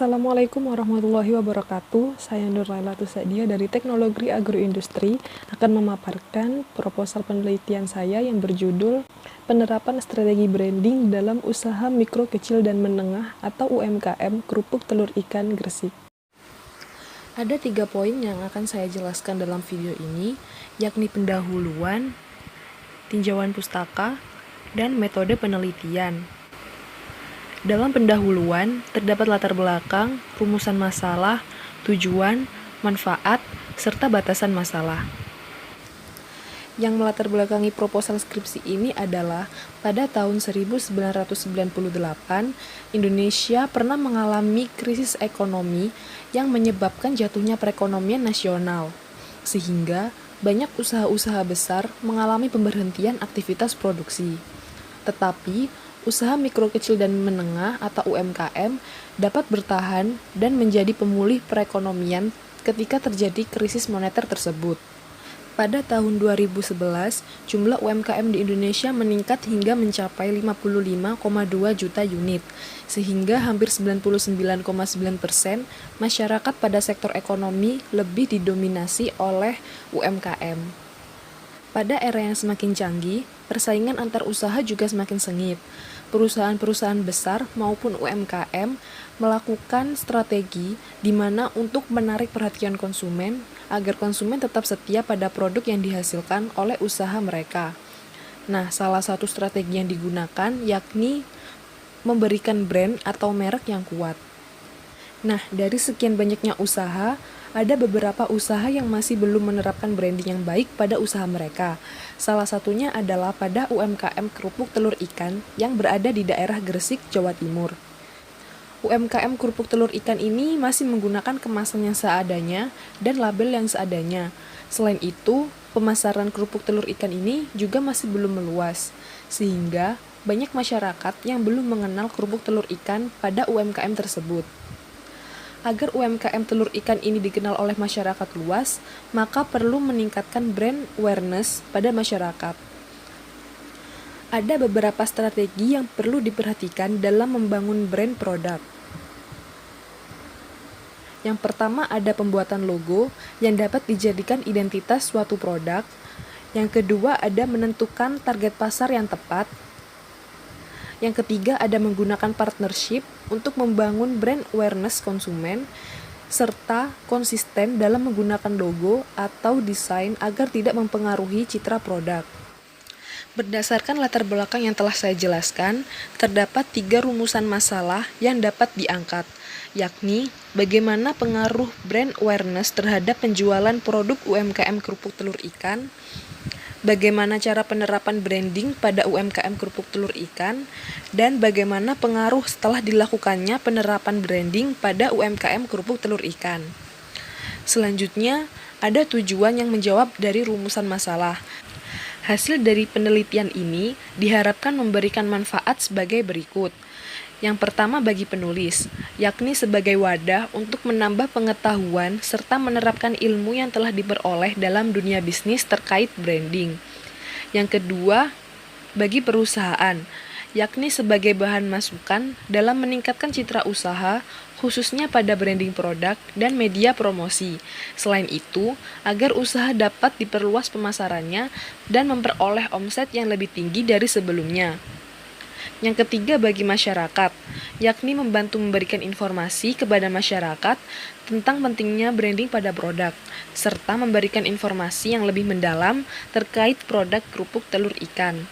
Assalamualaikum warahmatullahi wabarakatuh. Saya Nur Lailatul Sadia dari Teknologi Agroindustri akan memaparkan proposal penelitian saya yang berjudul Penerapan Strategi Branding dalam Usaha Mikro Kecil dan Menengah atau UMKM Kerupuk Telur Ikan Gresik. Ada 3 poin yang akan saya jelaskan dalam video ini, yakni pendahuluan, tinjauan pustaka, dan metode penelitian. Dalam pendahuluan, terdapat latar belakang, rumusan masalah, tujuan, manfaat, serta batasan masalah. Yang melatar belakangi proposal skripsi ini adalah pada tahun 1998, Indonesia pernah mengalami krisis ekonomi yang menyebabkan jatuhnya perekonomian nasional, sehingga banyak usaha-usaha besar mengalami pemberhentian aktivitas produksi. Tetapi, usaha mikro kecil dan menengah atau UMKM dapat bertahan dan menjadi pemulih perekonomian ketika terjadi krisis moneter tersebut. Pada tahun 2011, jumlah UMKM di Indonesia meningkat hingga mencapai 55,2 juta unit, sehingga hampir 99,9% masyarakat pada sektor ekonomi lebih didominasi oleh UMKM. Pada era yang semakin canggih, persaingan antar usaha juga semakin sengit. Perusahaan-perusahaan besar maupun UMKM melakukan strategi di mana untuk menarik perhatian konsumen agar konsumen tetap setia pada produk yang dihasilkan oleh usaha mereka. Nah, salah satu strategi yang digunakan yakni memberikan brand atau merek yang kuat. Nah, dari sekian banyaknya usaha, ada beberapa usaha yang masih belum menerapkan branding yang baik pada usaha mereka. Salah satunya adalah pada UMKM Kerupuk Telur Ikan yang berada di daerah Gresik, Jawa Timur. UMKM Kerupuk Telur Ikan ini masih menggunakan kemasan yang seadanya dan label yang seadanya. Selain itu, pemasaran kerupuk telur ikan ini juga masih belum meluas, sehingga banyak masyarakat yang belum mengenal kerupuk telur ikan pada UMKM tersebut. Agar UMKM telur ikan ini dikenal oleh masyarakat luas, maka perlu meningkatkan brand awareness pada masyarakat. Ada beberapa strategi yang perlu diperhatikan dalam membangun brand produk. Yang pertama ada pembuatan logo yang dapat dijadikan identitas suatu produk. Yang kedua ada menentukan target pasar yang tepat. Yang ketiga ada menggunakan partnership untuk membangun brand awareness konsumen, serta konsisten dalam menggunakan logo atau desain agar tidak mempengaruhi citra produk. Berdasarkan latar belakang yang telah saya jelaskan, terdapat 3 rumusan masalah yang dapat diangkat, yakni bagaimana pengaruh brand awareness terhadap penjualan produk UMKM kerupuk telur ikan, bagaimana cara penerapan branding pada UMKM kerupuk telur ikan, dan bagaimana pengaruh setelah dilakukannya penerapan branding pada UMKM kerupuk telur ikan. Selanjutnya, ada tujuan yang menjawab dari rumusan masalah. Hasil dari penelitian ini diharapkan memberikan manfaat sebagai berikut. Yang pertama bagi penulis, yakni sebagai wadah untuk menambah pengetahuan serta menerapkan ilmu yang telah diperoleh dalam dunia bisnis terkait branding. Yang kedua, bagi perusahaan, yakni sebagai bahan masukan dalam meningkatkan citra usaha, khususnya pada branding produk dan media promosi. Selain itu, agar usaha dapat diperluas pemasarannya dan memperoleh omset yang lebih tinggi dari sebelumnya. Yang ketiga bagi masyarakat, yakni membantu memberikan informasi kepada masyarakat tentang pentingnya branding pada produk, serta memberikan informasi yang lebih mendalam terkait produk kerupuk telur ikan.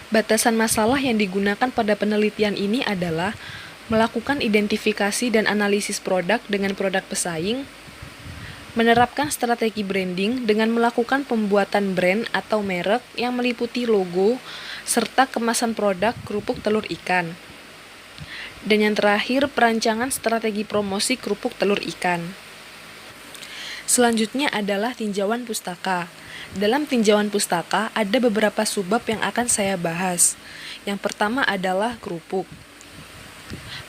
Batasan masalah yang digunakan pada penelitian ini adalah melakukan identifikasi dan analisis produk dengan produk pesaing, menerapkan strategi branding dengan melakukan pembuatan brand atau merek yang meliputi logo, serta kemasan produk kerupuk telur ikan. Dan yang terakhir, perancangan strategi promosi kerupuk telur ikan. Selanjutnya adalah tinjauan pustaka. Dalam tinjauan pustaka, ada beberapa subbab yang akan saya bahas. Yang pertama adalah kerupuk.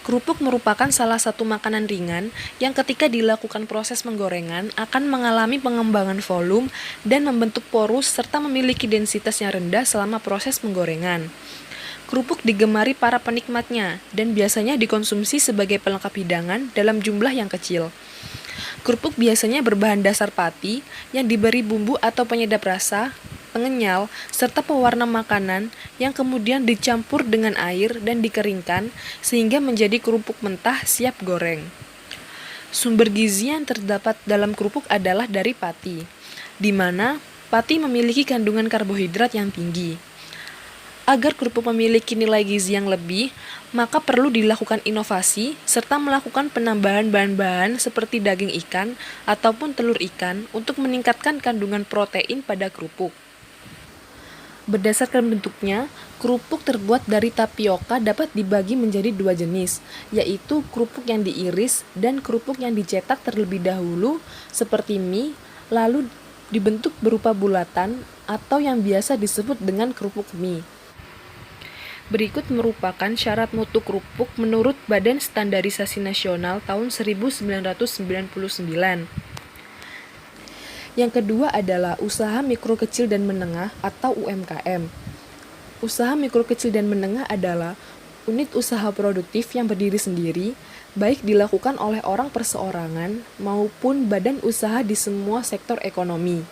Kerupuk merupakan salah satu makanan ringan yang ketika dilakukan proses penggorengan akan mengalami pengembangan volume dan membentuk porus serta memiliki densitas yang rendah selama proses penggorengan. Kerupuk digemari para penikmatnya dan biasanya dikonsumsi sebagai pelengkap hidangan dalam jumlah yang kecil. Kerupuk biasanya berbahan dasar pati yang diberi bumbu atau penyedap rasa, pengenyal, serta pewarna makanan yang kemudian dicampur dengan air dan dikeringkan sehingga menjadi kerupuk mentah siap goreng. Sumber gizi yang terdapat dalam kerupuk adalah dari pati, di mana pati memiliki kandungan karbohidrat yang tinggi. Agar kerupuk memiliki nilai gizi yang lebih, maka perlu dilakukan inovasi serta melakukan penambahan bahan-bahan seperti daging ikan ataupun telur ikan untuk meningkatkan kandungan protein pada kerupuk. Berdasarkan bentuknya, kerupuk terbuat dari tapioka dapat dibagi menjadi dua jenis, yaitu kerupuk yang diiris dan kerupuk yang dicetak terlebih dahulu seperti mie, lalu dibentuk berupa bulatan atau yang biasa disebut dengan kerupuk mie. Berikut merupakan syarat mutu kerupuk menurut Badan Standarisasi Nasional tahun 1999. Yang kedua adalah usaha mikro kecil dan menengah atau UMKM. Usaha mikro kecil dan menengah adalah unit usaha produktif yang berdiri sendiri, baik dilakukan oleh orang perseorangan maupun badan usaha di semua sektor ekonomi.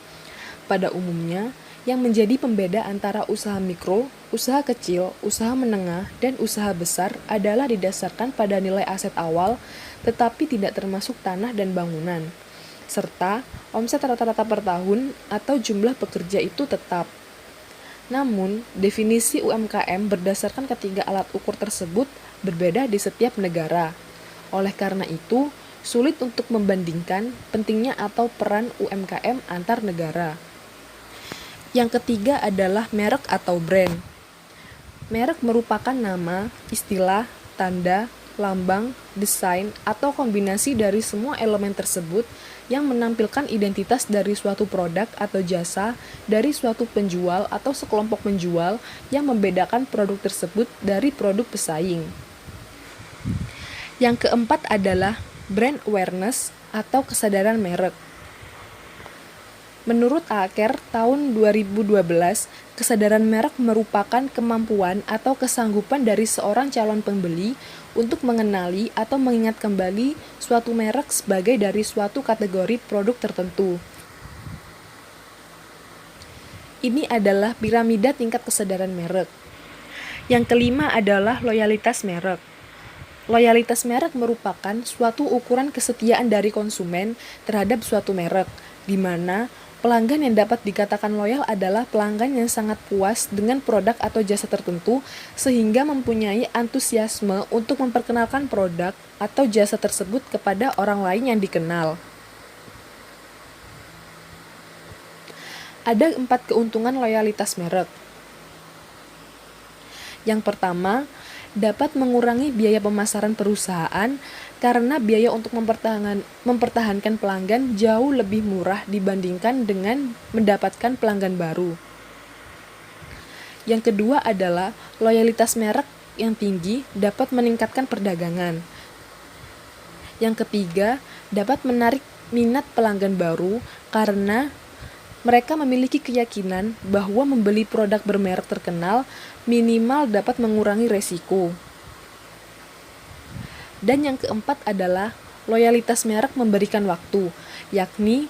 Pada umumnya, yang menjadi pembeda antara usaha mikro, usaha kecil, usaha menengah, dan usaha besar adalah didasarkan pada nilai aset awal, tetapi tidak termasuk tanah dan bangunan, serta omset rata-rata per tahun atau jumlah pekerja itu tetap. Namun, definisi UMKM berdasarkan ketiga alat ukur tersebut berbeda di setiap negara. Oleh karena itu, sulit untuk membandingkan pentingnya atau peran UMKM antar negara. Yang ketiga adalah merek atau brand. Merek merupakan nama, istilah, tanda, lambang, desain, atau kombinasi dari semua elemen tersebut yang menampilkan identitas dari suatu produk atau jasa dari suatu penjual atau sekelompok penjual yang membedakan produk tersebut dari produk pesaing. Yang keempat adalah brand awareness atau kesadaran merek. Menurut Aker tahun 2012, kesadaran merek merupakan kemampuan atau kesanggupan dari seorang calon pembeli untuk mengenali atau mengingat kembali suatu merek sebagai dari suatu kategori produk tertentu. Ini adalah piramida tingkat kesadaran merek. Yang kelima adalah loyalitas merek. Loyalitas merek merupakan suatu ukuran kesetiaan dari konsumen terhadap suatu merek, di mana pelanggan yang dapat dikatakan loyal adalah pelanggan yang sangat puas dengan produk atau jasa tertentu sehingga mempunyai antusiasme untuk memperkenalkan produk atau jasa tersebut kepada orang lain yang dikenal. Ada 4 keuntungan loyalitas merek. Yang pertama, dapat mengurangi biaya pemasaran perusahaan karena biaya untuk mempertahankan pelanggan jauh lebih murah dibandingkan dengan mendapatkan pelanggan baru. Yang kedua adalah loyalitas merek yang tinggi dapat meningkatkan perdagangan. Yang ketiga, dapat menarik minat pelanggan baru karena mereka memiliki keyakinan bahwa membeli produk bermerek terkenal minimal dapat mengurangi resiko. Dan yang keempat adalah loyalitas merek memberikan waktu, yakni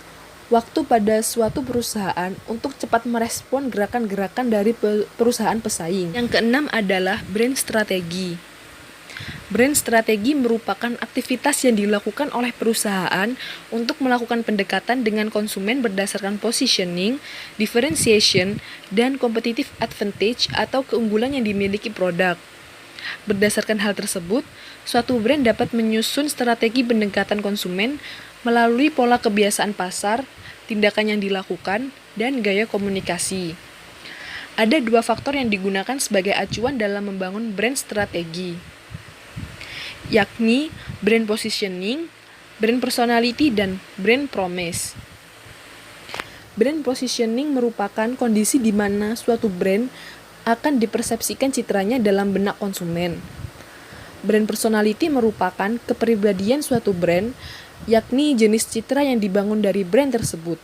waktu pada suatu perusahaan untuk cepat merespon gerakan-gerakan dari perusahaan pesaing. Yang keenam adalah brand strategi. Brand strategi merupakan aktivitas yang dilakukan oleh perusahaan untuk melakukan pendekatan dengan konsumen berdasarkan positioning, differentiation, dan competitive advantage atau keunggulan yang dimiliki produk. Berdasarkan hal tersebut, suatu brand dapat menyusun strategi pendekatan konsumen melalui pola kebiasaan pasar, tindakan yang dilakukan, dan gaya komunikasi. Ada 2 faktor yang digunakan sebagai acuan dalam membangun brand strategi, yakni brand positioning, brand personality, dan brand promise. Brand positioning merupakan kondisi di mana suatu brand akan dipersepsikan citranya dalam benak konsumen. Brand personality merupakan kepribadian suatu brand, yakni jenis citra yang dibangun dari brand tersebut.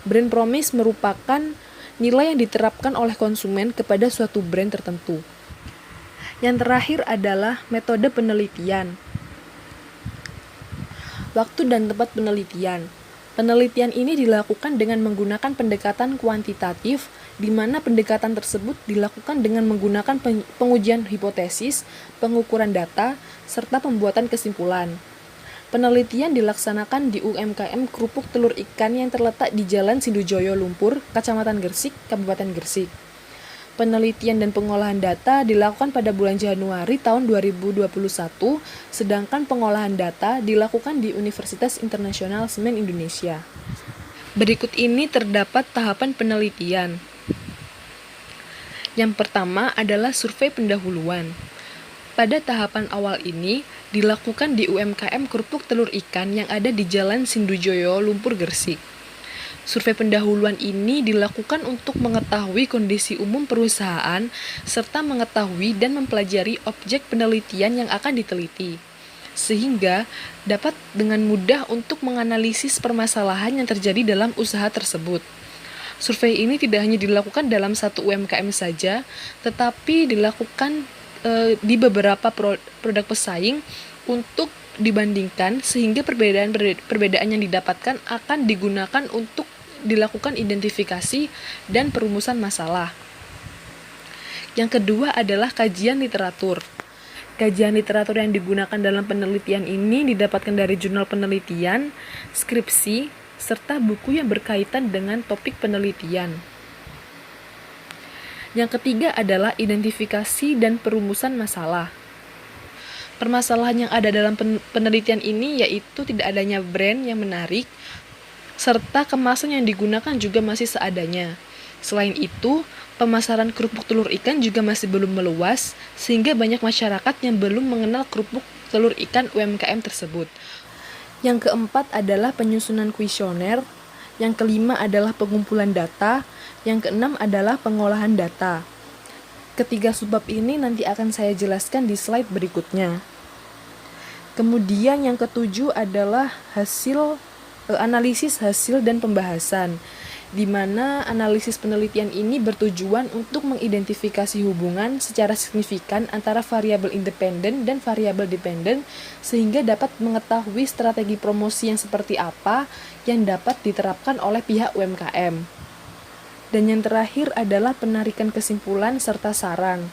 Brand promise merupakan nilai yang diterapkan oleh konsumen kepada suatu brand tertentu. Yang terakhir adalah metode penelitian. Waktu dan tempat penelitian. Penelitian ini dilakukan dengan menggunakan pendekatan kuantitatif, di mana pendekatan tersebut dilakukan dengan menggunakan pengujian hipotesis, pengukuran data, serta pembuatan kesimpulan. Penelitian dilaksanakan di UMKM Kerupuk Telur Ikan yang terletak di Jalan Sindujoyo Lumpur, Kecamatan Gresik, Kabupaten Gresik. Penelitian dan pengolahan data dilakukan pada bulan Januari tahun 2021, sedangkan pengolahan data dilakukan di Universitas Internasional Semen Indonesia. Berikut ini terdapat tahapan penelitian. Yang pertama adalah survei pendahuluan. Pada tahapan awal ini dilakukan di UMKM Kerupuk Telur Ikan yang ada di Jalan Sindujoyo Lumpur, Gresik. Survei pendahuluan ini dilakukan untuk mengetahui kondisi umum perusahaan serta mengetahui dan mempelajari objek penelitian yang akan diteliti, sehingga dapat dengan mudah untuk menganalisis permasalahan yang terjadi dalam usaha tersebut. Survei ini tidak hanya dilakukan dalam satu UMKM saja, tetapi dilakukan di beberapa produk pesaing untuk dibandingkan, sehingga perbedaan yang didapatkan akan digunakan untuk dilakukan identifikasi dan perumusan masalah. Yang kedua adalah kajian literatur. Kajian literatur yang digunakan dalam penelitian ini didapatkan dari jurnal penelitian, skripsi, serta buku yang berkaitan dengan topik penelitian. Yang ketiga adalah identifikasi dan perumusan masalah. Permasalahan yang ada dalam penelitian ini yaitu tidak adanya brand yang menarik, serta kemasan yang digunakan juga masih seadanya. Selain itu, pemasaran kerupuk telur ikan juga masih belum meluas, sehingga banyak masyarakat yang belum mengenal kerupuk telur ikan UMKM tersebut. Yang keempat adalah penyusunan kuesioner, yang kelima adalah pengumpulan data, yang keenam adalah pengolahan data. Ketiga subbab ini nanti akan saya jelaskan di slide berikutnya. Kemudian yang ketujuh adalah analisis hasil dan pembahasan, di mana analisis penelitian ini bertujuan untuk mengidentifikasi hubungan secara signifikan antara variabel independen dan variabel dependen, sehingga dapat mengetahui strategi promosi yang seperti apa yang dapat diterapkan oleh pihak UMKM. Dan yang terakhir adalah penarikan kesimpulan serta saran.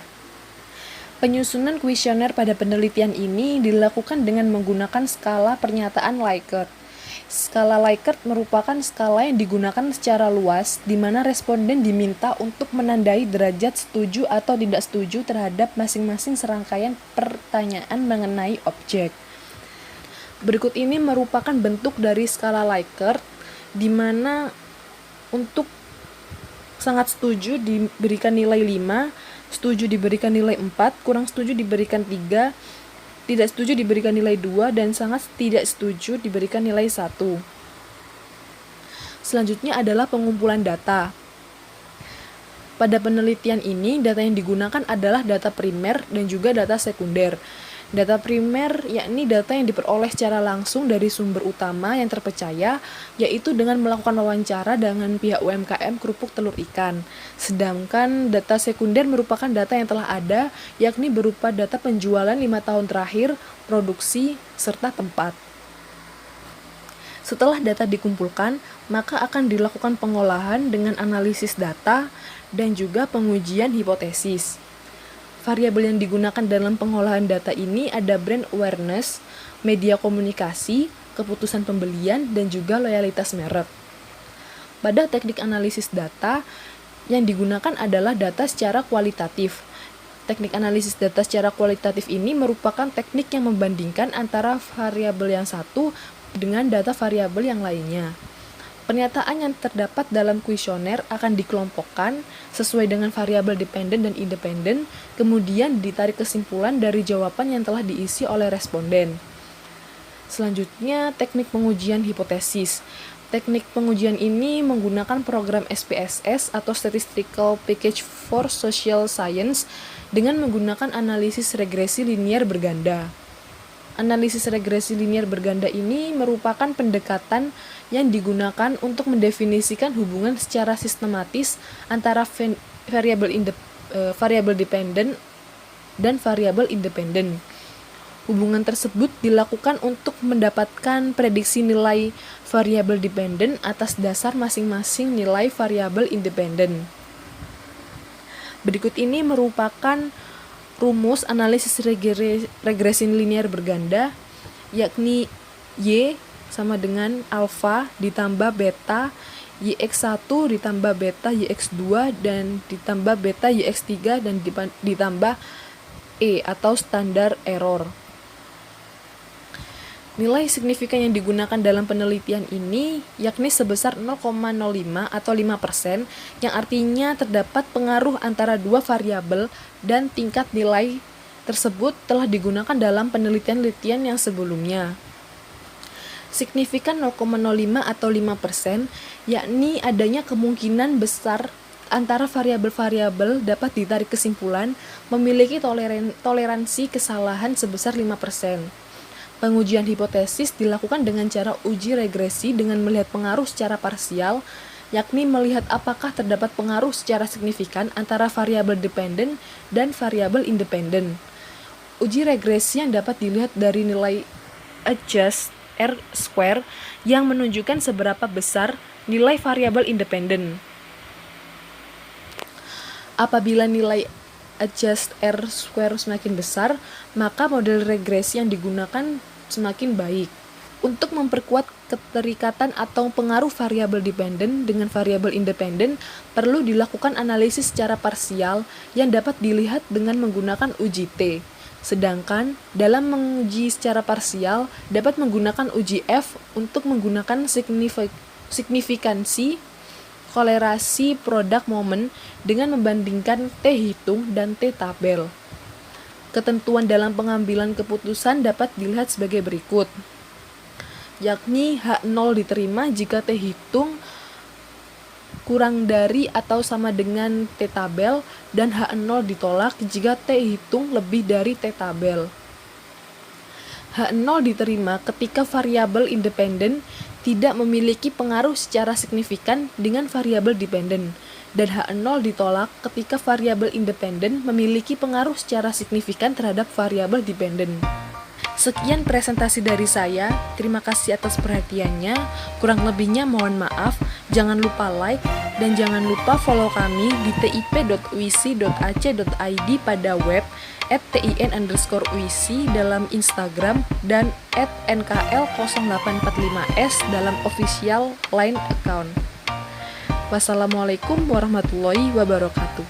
Penyusunan kuesioner pada penelitian ini dilakukan dengan menggunakan skala pernyataan Likert. Skala Likert merupakan skala yang digunakan secara luas, di mana responden diminta untuk menandai derajat setuju atau tidak setuju terhadap masing-masing serangkaian pertanyaan mengenai objek. Berikut ini merupakan bentuk dari skala Likert, di mana untuk sangat setuju diberikan nilai 5, setuju diberikan nilai 4, kurang setuju diberikan 3, tidak setuju diberikan nilai 2, dan sangat tidak setuju diberikan nilai 1. Selanjutnya adalah pengumpulan data. Pada penelitian ini, data yang digunakan adalah data primer dan juga data sekunder. Data primer yakni data yang diperoleh secara langsung dari sumber utama yang terpercaya, yaitu dengan melakukan wawancara dengan pihak UMKM kerupuk telur ikan. Sedangkan data sekunder merupakan data yang telah ada, yakni berupa data penjualan 5 tahun terakhir, produksi, serta tempat. Setelah data dikumpulkan, maka akan dilakukan pengolahan dengan analisis data dan juga pengujian hipotesis. Variabel yang digunakan dalam pengolahan data ini ada brand awareness, media komunikasi, keputusan pembelian, dan juga loyalitas merek. Pada teknik analisis data, yang digunakan adalah data secara kualitatif. Teknik analisis data secara kualitatif ini merupakan teknik yang membandingkan antara variabel yang satu dengan data variabel yang lainnya. Pernyataan yang terdapat dalam kuesioner akan dikelompokkan sesuai dengan variabel dependen dan independen, kemudian ditarik kesimpulan dari jawaban yang telah diisi oleh responden. Selanjutnya, teknik pengujian hipotesis. Teknik pengujian ini menggunakan program SPSS atau Statistical Package for Social Science dengan menggunakan analisis regresi linier berganda. Analisis regresi linier berganda ini merupakan pendekatan yang digunakan untuk mendefinisikan hubungan secara sistematis antara variabel dependen dan variabel independen. Hubungan tersebut dilakukan untuk mendapatkan prediksi nilai variabel dependen atas dasar masing-masing nilai variabel independen. Berikut ini merupakan rumus analisis regresi linear berganda, yakni Y sama dengan alfa ditambah beta YX1 ditambah beta YX2 dan ditambah beta YX3 dan ditambah E atau standar error. Nilai signifikan yang digunakan dalam penelitian ini yakni sebesar 0,05 atau 5%, yang artinya terdapat pengaruh antara dua variabel dan tingkat nilai tersebut telah digunakan dalam penelitian-penelitian yang sebelumnya. Signifikan 0,05 atau 5%, yakni adanya kemungkinan besar antara variabel-variabel dapat ditarik kesimpulan memiliki toleransi kesalahan sebesar 5%. Pengujian hipotesis dilakukan dengan cara uji regresi dengan melihat pengaruh secara parsial, yakni melihat apakah terdapat pengaruh secara signifikan antara variabel dependen dan variabel independen. Uji regresi yang dapat dilihat dari nilai adjust R² yang menunjukkan seberapa besar nilai variabel independen. Apabila nilai adjust R² semakin besar, maka model regresi yang digunakan semakin baik. Untuk memperkuat keterikatan atau pengaruh variabel dependen dengan variabel independen, perlu dilakukan analisis secara parsial yang dapat dilihat dengan menggunakan uji T. Sedangkan dalam menguji secara parsial dapat menggunakan uji F untuk menggunakan signifikansi kolerasi produk momen dengan membandingkan T hitung dan T tabel. Ketentuan dalam pengambilan keputusan dapat dilihat sebagai berikut, yakni H0 diterima jika T hitung kurang dari atau sama dengan T tabel dan H0 ditolak jika T hitung lebih dari T tabel. H0 diterima ketika variabel independen tidak memiliki pengaruh secara signifikan dengan variabel dependen, dan H0 ditolak ketika variabel independen memiliki pengaruh secara signifikan terhadap variabel dependen. Sekian presentasi dari saya, terima kasih atas perhatiannya, kurang lebihnya mohon maaf, jangan lupa like, dan jangan lupa follow kami di tip.uisi.ac.id pada web, @tin_uisi dalam Instagram, dan @nkl0845s dalam official Line account. Wassalamualaikum warahmatullahi wabarakatuh.